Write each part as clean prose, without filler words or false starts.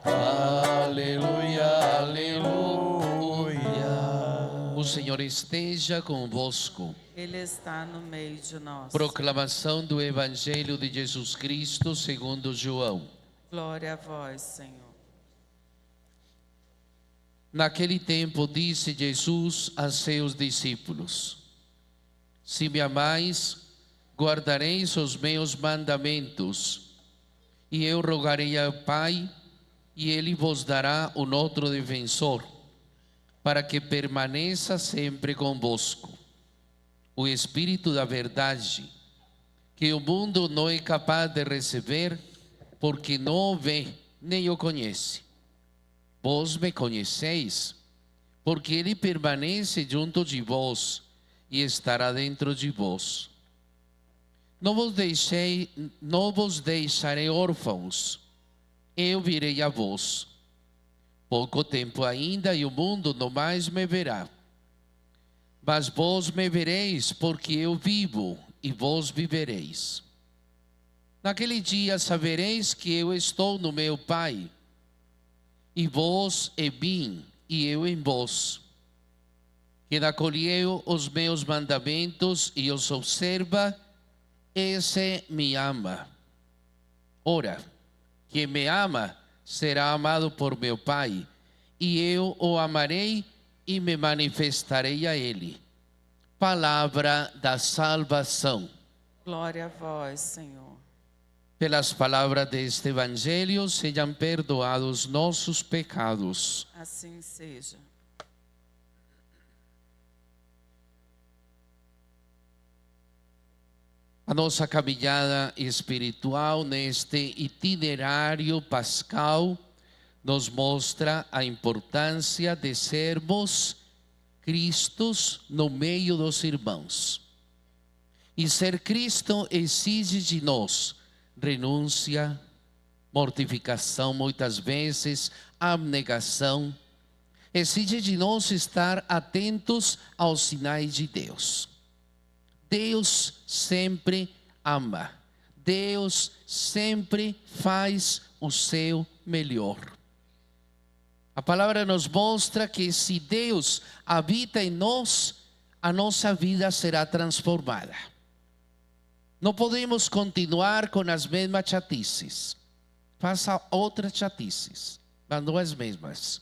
Aleluia, aleluia. O Senhor esteja convosco. Ele está no meio de nós. Proclamação do Evangelho de Jesus Cristo segundo João. Glória a vós, Senhor. Naquele tempo disse Jesus a seus discípulos: Se me amais, guardareis os meus mandamentos, e eu rogarei ao Pai, e Ele vos dará um outro defensor, para que permaneça sempre convosco. O Espírito da verdade, que o mundo não é capaz de receber, porque não o vê, nem o conhece. Vós me conheceis, porque Ele permanece junto de vós e estará dentro de vós. Não vos deixarei órfãos, eu virei a vós. Pouco tempo ainda e o mundo não mais me verá. Mas vós me vereis, porque eu vivo e vós vivereis. Naquele dia sabereis que eu estou no meu Pai, e vós em mim, e eu em vós. Quem acolheu os meus mandamentos e os observa, esse me ama. Ora, quem me ama será amado por meu Pai, e eu o amarei e me manifestarei a ele. Palavra da salvação. Glória a vós, Senhor. Pelas palavras deste Evangelho sejam perdoados nossos pecados. Assim seja. A nossa caminhada espiritual neste itinerário pascal nos mostra a importância de sermos Cristos no meio dos irmãos. E ser Cristo exige de nós renúncia, mortificação, muitas vezes abnegação. Exige de nós estar atentos aos sinais de Deus. Deus sempre ama. Deus sempre faz o seu melhor. A palavra nos mostra que se Deus habita em nós, a nossa vida será transformada. Não podemos continuar com as mesmas chatices. Faça outras chatices, mas não as mesmas.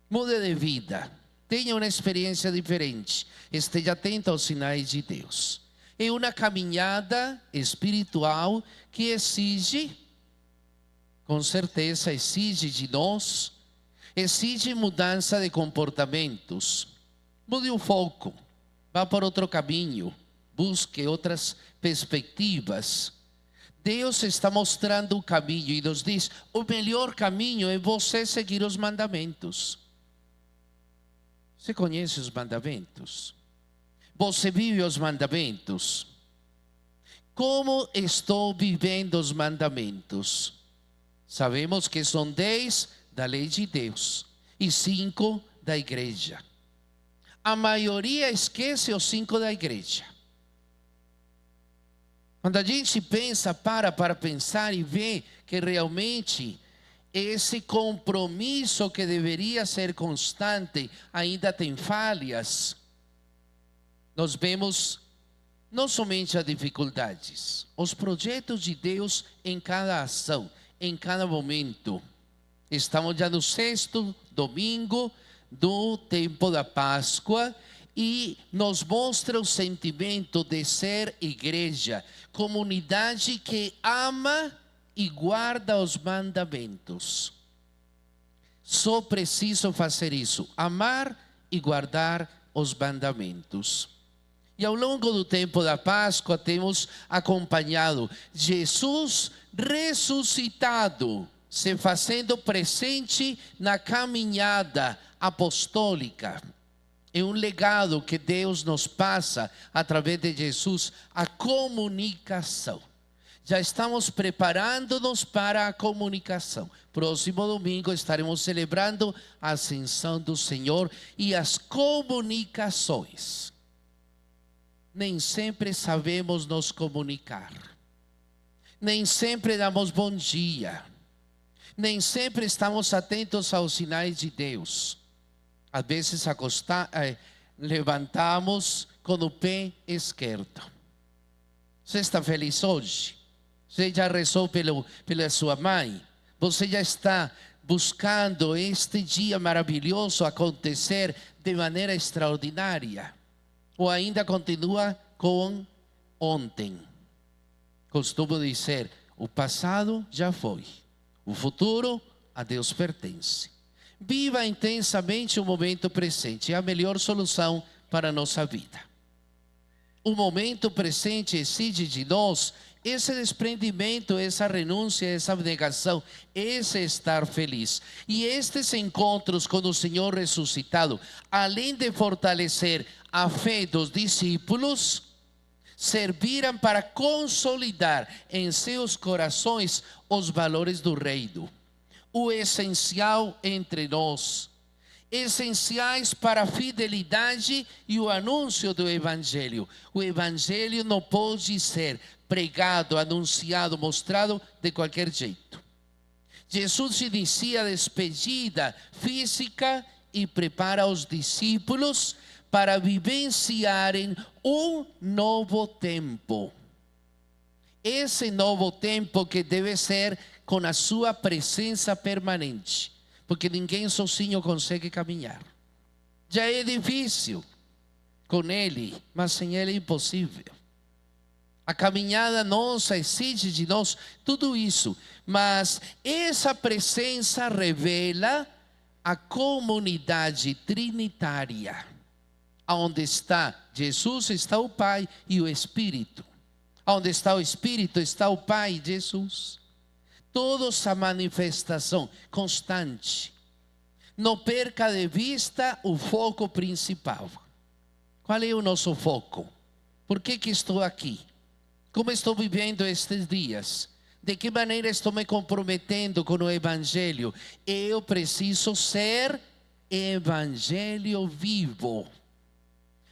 Mude de vida. Tenha uma experiência diferente. Esteja atento aos sinais de Deus. É uma caminhada espiritual que exige, com certeza exige de nós, exige mudança de comportamentos. Mude o foco. Vá por outro caminho. Busque outras perspectivas. Deus está mostrando o caminho e nos diz: o melhor caminho é você seguir os mandamentos. Você conhece os mandamentos? Você vive os mandamentos? Como estou vivendo os mandamentos? Sabemos que são 10 da lei de Deus e 5 da igreja. A maioria esquece os 5 da igreja. Quando a gente pensa, para pensar e vê que realmente esse compromisso que deveria ser constante ainda tem falhas, nós vemos não somente as dificuldades, os projetos de Deus em cada ação, em cada momento. Estamos já no 6º domingo do tempo da Páscoa e nos mostra o sentimento de ser igreja, comunidade que ama e guarda os mandamentos. Só preciso fazer isso, amar e guardar os mandamentos. E ao longo do tempo da Páscoa temos acompanhado Jesus ressuscitado, se fazendo presente na caminhada apostólica. É um legado que Deus nos passa através de Jesus, a comunicação. Já estamos preparando-nos para a comunicação. Próximo domingo estaremos celebrando a ascensão do Senhor e as comunicações. Nem sempre sabemos nos comunicar. Nem sempre damos bom dia. Nem sempre estamos atentos aos sinais de Deus. Às vezes levantamos com o pé esquerdo. Você está feliz hoje? Você já rezou pela sua mãe? Você já está buscando este dia maravilhoso acontecer de maneira extraordinária? Ou ainda continua com ontem? Costumo dizer, o passado já foi. O futuro a Deus pertence. Viva intensamente o momento presente. É a melhor solução para a nossa vida. O momento presente exige de nós esse desprendimento, essa renúncia, essa abnegação, esse estar feliz. E estes encontros com o Senhor ressuscitado, além de fortalecer a fé dos discípulos, serviram para consolidar em seus corações os valores do reino. O essencial entre nós, essenciais para a fidelidade e o anúncio do Evangelho. O Evangelho não pode ser pregado, anunciado, mostrado de qualquer jeito. Jesus inicia a despedida física e prepara os discípulos para vivenciarem um novo tempo. Esse novo tempo que deve ser com a sua presença permanente, porque ninguém sozinho consegue caminhar. Já é difícil com Ele, mas sem Ele é impossível. A caminhada nossa exige de nós tudo isso, mas essa presença revela a comunidade trinitária. Onde está Jesus, está o Pai e o Espírito. Onde está o Espírito, está o Pai e Jesus. Toda essa manifestação constante. Não perca de vista o foco principal. Qual é o nosso foco? Por que estou aqui? Como estou vivendo estes dias? De que maneira estou me comprometendo com o Evangelho? Eu preciso ser Evangelho vivo.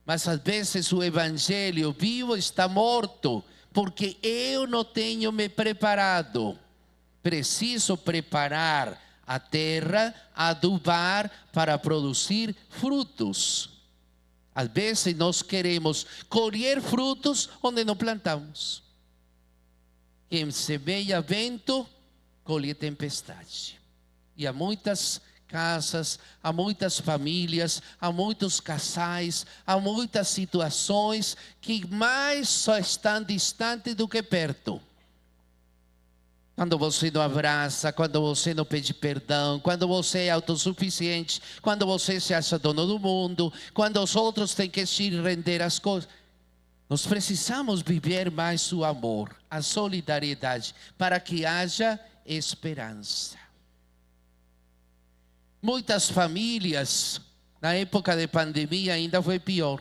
Mas às vezes o Evangelho vivo está morto, porque eu não tenho me preparado. Preciso preparar a terra, adubar para produzir frutos. Às vezes nós queremos colher frutos onde não plantamos. Quem semeia vento, colhe tempestade. E há muitas casas, há muitas famílias, há muitos casais, há muitas situações que mais só estão distantes do que perto. Quando você não abraça, quando você não pede perdão, quando você é autossuficiente, quando você se acha dono do mundo, quando os outros têm que se render às coisas. Nós precisamos viver mais o amor, a solidariedade, para que haja esperança. Muitas famílias, na época de pandemia ainda foi pior.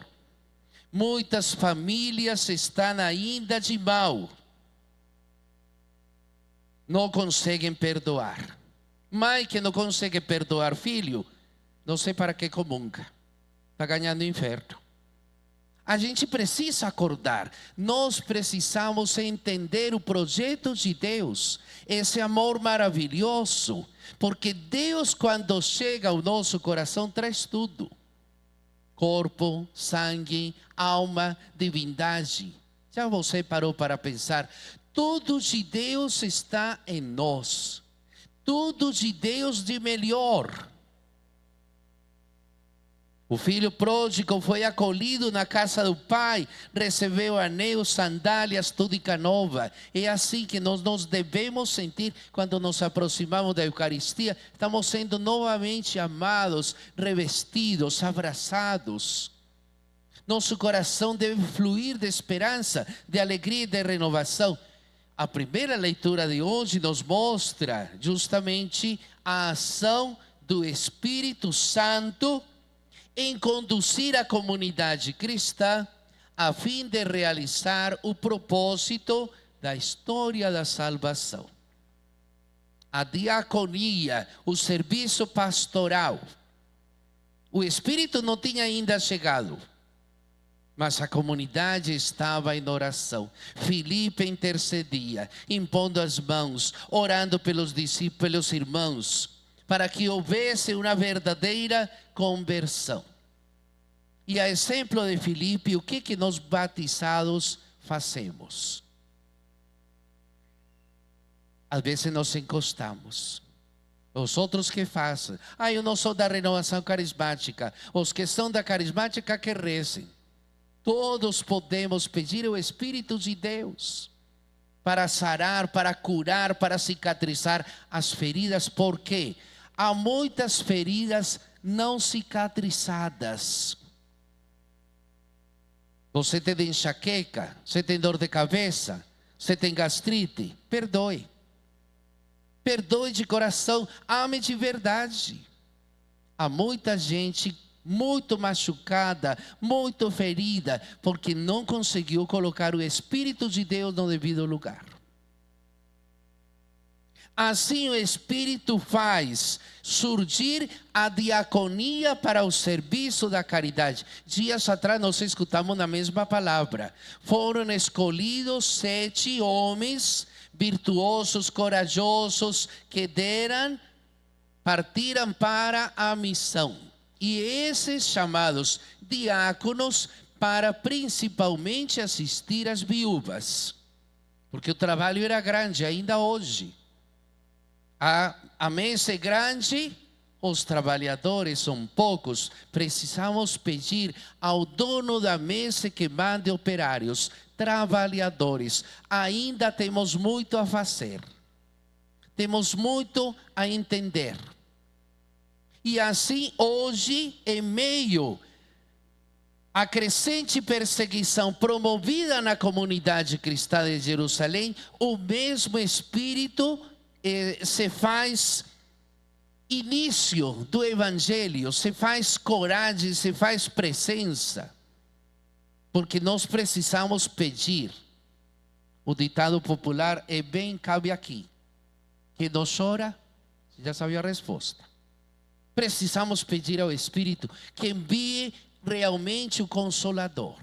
Muitas famílias estão ainda de mal. Não conseguem perdoar. Mãe que não consegue perdoar filho, não sei para que comunga. Está ganhando inferno. A gente precisa acordar. Nós precisamos entender o projeto de Deus. Esse amor maravilhoso. Porque Deus, quando chega ao nosso coração, traz tudo. Corpo, sangue, alma, divindade. Já você parou para pensar? Tudo de Deus está em nós. Tudo de Deus de melhor. O filho pródigo foi acolhido na casa do pai, recebeu anel, sandálias, túnica nova. É assim que nós nos devemos sentir quando nos aproximamos da Eucaristia. Estamos sendo novamente amados, revestidos, abraçados. Nosso coração deve fluir de esperança, de alegria e de renovação. A primeira leitura de hoje nos mostra justamente a ação do Espírito Santo em conduzir a comunidade cristã a fim de realizar o propósito da história da salvação. A diaconia, o serviço pastoral. O Espírito não tinha ainda chegado, mas a comunidade estava em oração. Filipe intercedia, impondo as mãos, orando pelos discípulos, pelos irmãos, para que houvesse uma verdadeira conversão. E a exemplo de Filipe, o que nós batizados fazemos? Às vezes nós encostamos. Os outros que fazem. Eu não sou da renovação carismática. Os que são da carismática que rezem. Todos podemos pedir o Espírito de Deus para sarar, para curar, para cicatrizar as feridas. Por quê? Há muitas feridas não cicatrizadas. Você tem enxaqueca, você tem dor de cabeça, você tem gastrite, perdoe. Perdoe de coração, ame de verdade. Há muita gente muito machucada, muito ferida, porque não conseguiu colocar o Espírito de Deus no devido lugar. Assim o Espírito faz surgir a diaconia para o serviço da caridade. Dias atrás nós escutamos a mesma palavra. Foram escolhidos 7 homens virtuosos, corajosos, que partiram para a missão. E esses chamados diáconos para principalmente assistir as viúvas. Porque o trabalho era grande, ainda hoje. A mesa é grande, os trabalhadores são poucos. Precisamos pedir ao dono da mesa que mande operários, trabalhadores. Ainda temos muito a fazer. Temos muito a entender. E assim hoje, em meio à crescente perseguição promovida na comunidade cristã de Jerusalém, o mesmo Espírito se faz início do Evangelho, se faz coragem, se faz presença, porque nós precisamos pedir. O ditado popular é bem cabe aqui: quem não chora, já sabe a resposta. Precisamos pedir ao Espírito que envie realmente o Consolador.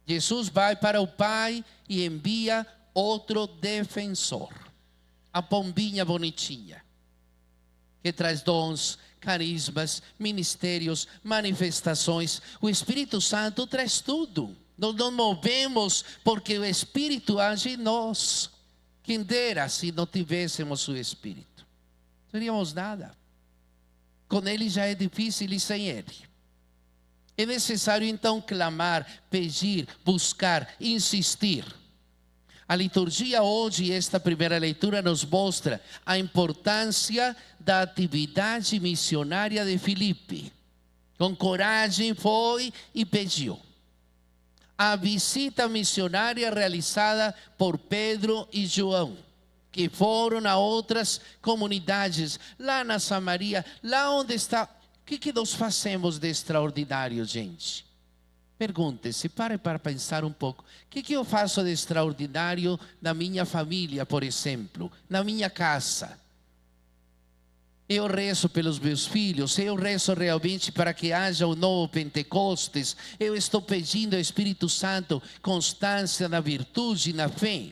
Jesus vai para o Pai e envia outro defensor. A pombinha bonitinha, que traz dons, carismas, ministérios, manifestações. O Espírito Santo traz tudo. Nós nos movemos porque o Espírito age em nós. Quem dera se não tivéssemos o Espírito. Não teríamos nada. Com Ele já é difícil e sem Ele. É necessário então clamar, pedir, buscar, insistir. A liturgia hoje, esta primeira leitura, nos mostra a importância da atividade missionária de Filipe. Com coragem foi e pediu. A visita missionária realizada por Pedro e João, que foram a outras comunidades, lá na Samaria, lá onde está. O que nós fazemos de extraordinário, gente? Pergunte-se, pare para pensar um pouco. O que eu faço de extraordinário na minha família, por exemplo, na minha casa? Eu rezo pelos meus filhos, eu rezo realmente para que haja um novo Pentecostes. Eu estou pedindo ao Espírito Santo constância na virtude e na fé.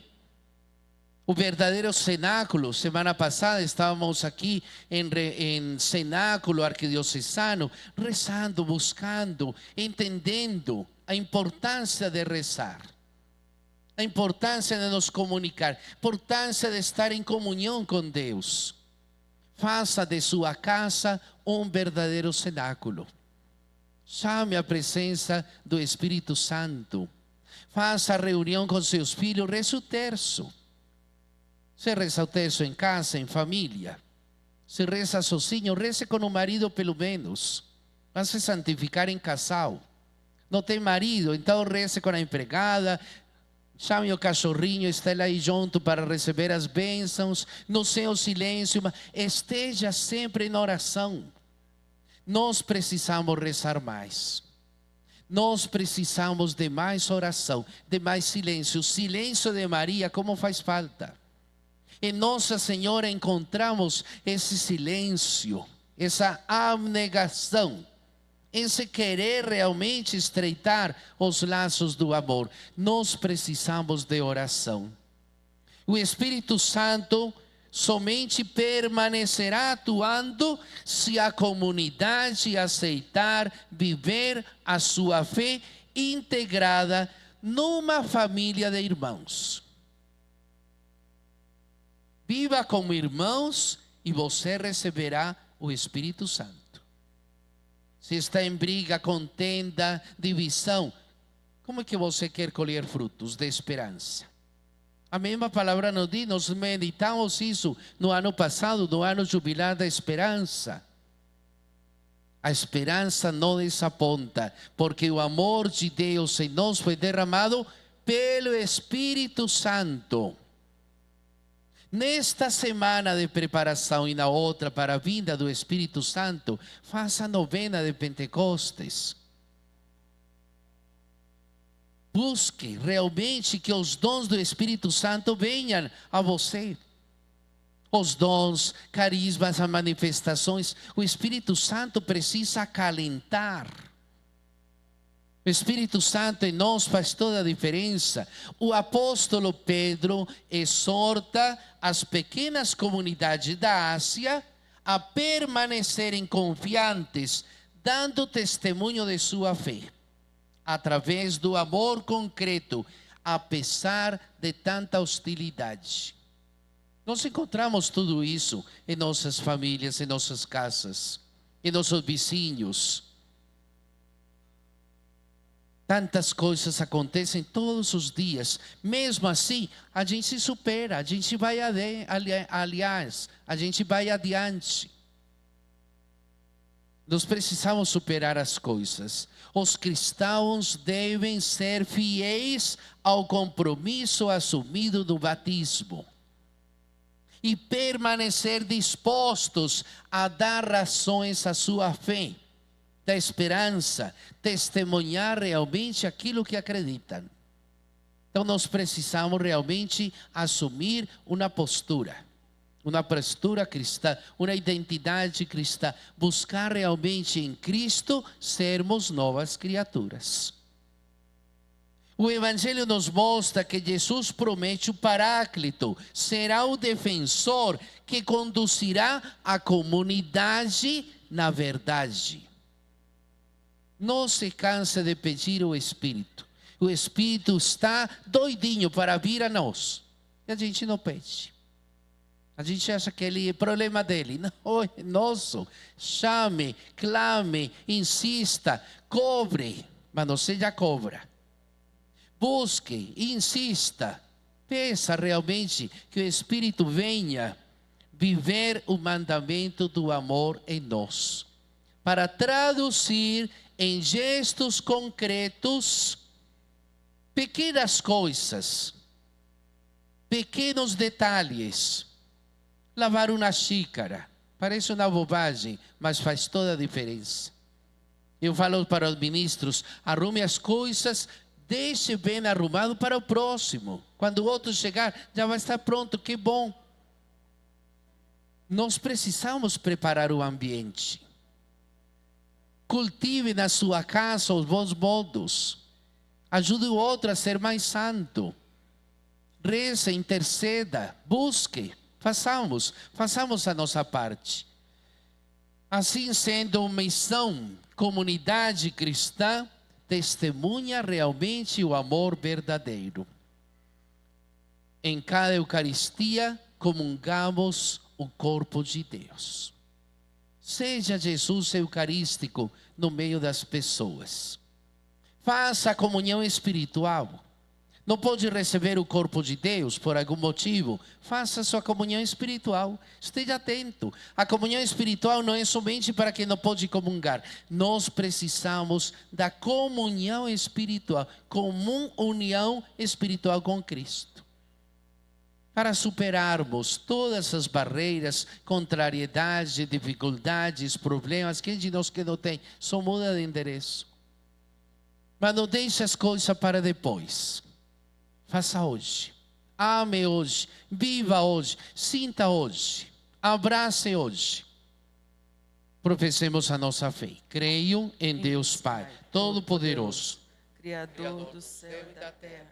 O verdadeiro cenáculo, semana passada estávamos aqui em cenáculo arquidiocesano, rezando, buscando, entendendo a importância de rezar, a importância de nos comunicar, a importância de estar em comunhão com Deus. Faça de sua casa um verdadeiro cenáculo. Chame a presença do Espírito Santo. Faça reunião com seus filhos, reze o terço. Se reza o terço em casa, em família. Se reza sozinho, reze com o marido pelo menos. Vai se santificar em casal. Não tem marido, então reze com a empregada. Chame o cachorrinho, esteja aí junto para receber as bênçãos. No seu silêncio, mas esteja sempre em oração. Nós precisamos rezar mais. Nós precisamos de mais oração, de mais silêncio. O silêncio de Maria, como faz falta. Em Nossa Senhora encontramos esse silêncio, essa abnegação. esse querer realmente estreitar os laços do amor, nós precisamos de oração. O Espírito Santo somente permanecerá atuando se a comunidade aceitar viver a sua fé integrada numa família de irmãos. Viva como irmãos e você receberá o Espírito Santo. Se está em briga, contenda, divisão, como é que você quer colher frutos de esperança? A mesma palavra nos diz, nós meditamos isso no ano passado, no ano jubilar da esperança. A esperança não desaponta, porque o amor de Deus em nós foi derramado pelo Espírito Santo. Nesta semana de preparação e na outra para a vinda do Espírito Santo, faça a novena de Pentecostes. Busque realmente que os dons do Espírito Santo venham a você. Os dons, carismas, as manifestações, o Espírito Santo precisa acalentar. O Espírito Santo em nós faz toda a diferença. O apóstolo Pedro exorta as pequenas comunidades da Ásia a permanecerem confiantes, dando testemunho de sua fé, através do amor concreto, apesar de tanta hostilidade. Nós encontramos tudo isso em nossas famílias, em nossas casas, em nossos vizinhos. Tantas coisas acontecem todos os dias. Mesmo assim, a gente se supera, a gente vai a gente vai adiante. Nós precisamos superar as coisas. Os cristãos devem ser fiéis ao compromisso assumido do batismo e permanecer dispostos a dar razões à sua fé, da esperança, testemunhar realmente aquilo que acreditam. Então nós precisamos realmente assumir uma postura cristã, uma identidade cristã, buscar realmente em Cristo sermos novas criaturas. O Evangelho nos mostra que Jesus promete o Paráclito, será o defensor que conduzirá a comunidade na verdade. Não se canse de pedir o Espírito. O Espírito está doidinho para vir a nós. E a gente não pede. A gente acha que ele é problema dele. Não, é nosso. Chame, clame, insista, cobre, mas não seja cobra. Busque, insista, peça realmente que o Espírito venha viver o mandamento do amor em nós, para traduzir em gestos concretos pequenas coisas, pequenos detalhes. Lavar uma xícara, parece uma bobagem, mas faz toda a diferença. Eu falo para os ministros, arrume as coisas, deixe bem arrumado para o próximo. Quando o outro chegar, já vai estar pronto, que bom. Nós precisamos preparar o ambiente. Cultive na sua casa os bons modos. Ajude o outro a ser mais santo. Reze, interceda, busque. Façamos a nossa parte. Assim sendo, missão, comunidade cristã, testemunha realmente o amor verdadeiro. Em cada Eucaristia, comungamos o corpo de Deus. Seja Jesus eucarístico no meio das pessoas. Faça a comunhão espiritual. Não pode receber o corpo de Deus por algum motivo? Faça sua comunhão espiritual. Esteja atento. A comunhão espiritual não é somente para quem não pode comungar. Nós precisamos da comunhão espiritual, comum união espiritual com Cristo, para superarmos todas as barreiras, contrariedades, dificuldades, problemas que de nós que não tem, só muda de endereço. Mas não deixe as coisas para depois. Faça hoje, ame hoje, viva hoje, sinta hoje, abrace hoje. Professemos a nossa fé. Creio em Deus Pai Todo-Poderoso, Criador do céu e da terra.